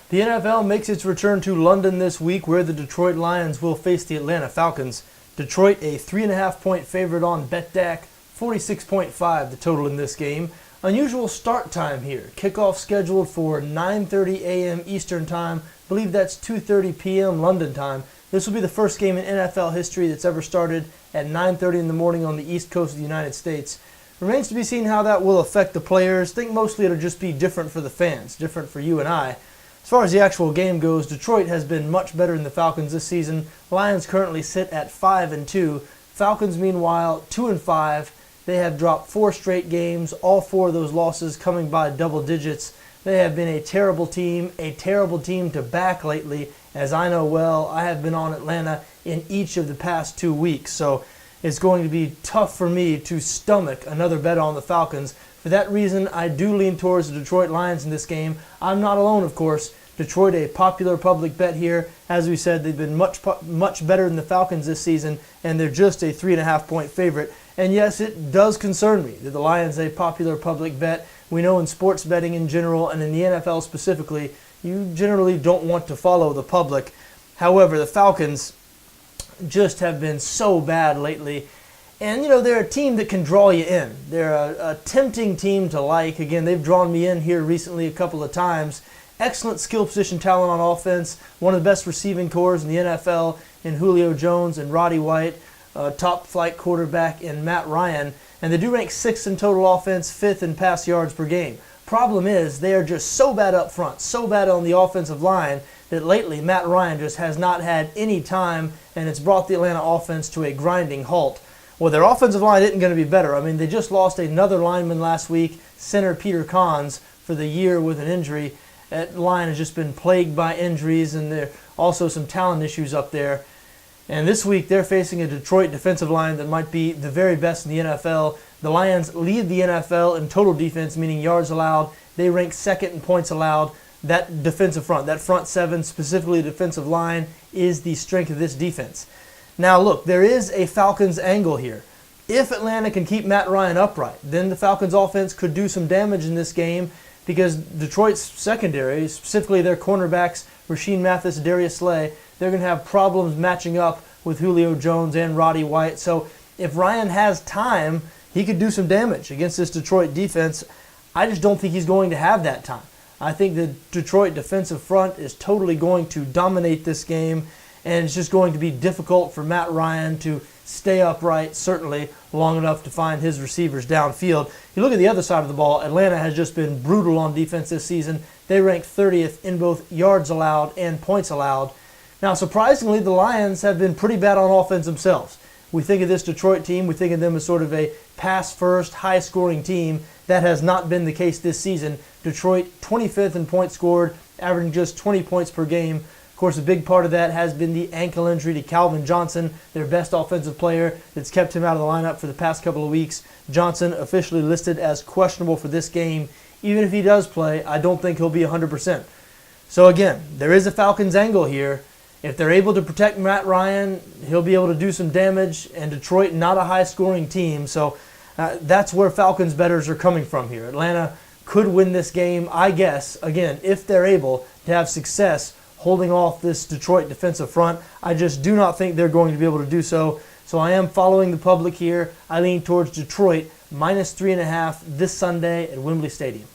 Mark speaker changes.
Speaker 1: The NFL makes its return to London this week, where the Detroit Lions will face the Atlanta Falcons. Detroit a 3.5-point favorite on BETDAQ, 46.5 the total in this game. Unusual start time here. Kickoff scheduled for 9:30 a.m. Eastern Time. I believe that's 2:30 p.m. London time. This will be the first game in NFL history that's ever started at 9:30 in the morning on the East Coast of the United States. Remains to be seen how that will affect the players. I think mostly it'll just be different for the fans, different for you and I. As far as the actual game goes, Detroit has been much better than the Falcons this season. Lions currently sit at 5-2. Falcons, meanwhile, 2-5. They have dropped 4 straight games, all 4 of those losses coming by double digits. They have been a terrible team to back lately. As I know well, I have been on Atlanta in each of the past 2 weeks, so it's going to be tough for me to stomach another bet on the Falcons. For that reason, I do lean towards the Detroit Lions in this game. I'm not alone, of course. Detroit, a popular public bet here. As we said, they've been much better than the Falcons this season, and they're just a 3.5-point favorite. And yes, it does concern me that the Lions are a popular public bet. We know in sports betting in general, and in the NFL specifically, you generally don't want to follow the public. However, the Falcons just have been so bad lately. And, you know, they're a team that can draw you in. They're a tempting team to like. Again, they've drawn me in here recently a couple of times. Excellent skill position talent on offense. One of the best receiving corps in the NFL in Julio Jones and Roddy White. Top flight quarterback in Matt Ryan. And they do rank 6th in total offense, 5th in pass yards per game. Problem is, they are just so bad up front, so bad on the offensive line, that lately Matt Ryan just has not had any time, and it's brought the Atlanta offense to a grinding halt. Well, their offensive line isn't going to be better. I mean, they just lost another lineman last week, center Peter Kahns, for the year with an injury. That line has just been plagued by injuries, and there are also some talent issues up there. And this week, they're facing a Detroit defensive line that might be the very best in the NFL. The Lions lead the NFL in total defense, meaning yards allowed. They rank 2nd in points allowed. That defensive front, that front 7, specifically the defensive line, is the strength of this defense. Now look, there is a Falcons angle here. If Atlanta can keep Matt Ryan upright, then the Falcons offense could do some damage in this game, because Detroit's secondary, specifically their cornerbacks, Rasheed Mathis, Darius Slay, they're going to have problems matching up with Julio Jones and Roddy White. So if Ryan has time, he could do some damage against this Detroit defense. I just don't think he's going to have that time. I think the Detroit defensive front is totally going to dominate this game, and it's just going to be difficult for Matt Ryan to stay upright, certainly long enough to find his receivers downfield. You look at the other side of the ball, Atlanta has just been brutal on defense this season. They rank 30th in both yards allowed and points allowed. Now, surprisingly, the Lions have been pretty bad on offense themselves. We think of this Detroit team, we think of them as sort of a pass-first, high-scoring team. That has not been the case this season. Detroit, 25th in points scored, averaging just 20 points per game. Of course, a big part of that has been the ankle injury to Calvin Johnson, their best offensive player, that's kept him out of the lineup for the past couple of weeks. Johnson officially listed as questionable for this game. Even if he does play, I don't think he'll be 100%. So again, there is a Falcons angle here. If they're able to protect Matt Ryan, he'll be able to do some damage, and Detroit, not a high-scoring team. So that's where Falcons bettors are coming from here. Atlanta could win this game, I guess, again, if they're able to have success holding off this Detroit defensive front. I just do not think they're going to be able to do so. So I am following the public here. I lean towards Detroit, -3.5 this Sunday at Wembley Stadium.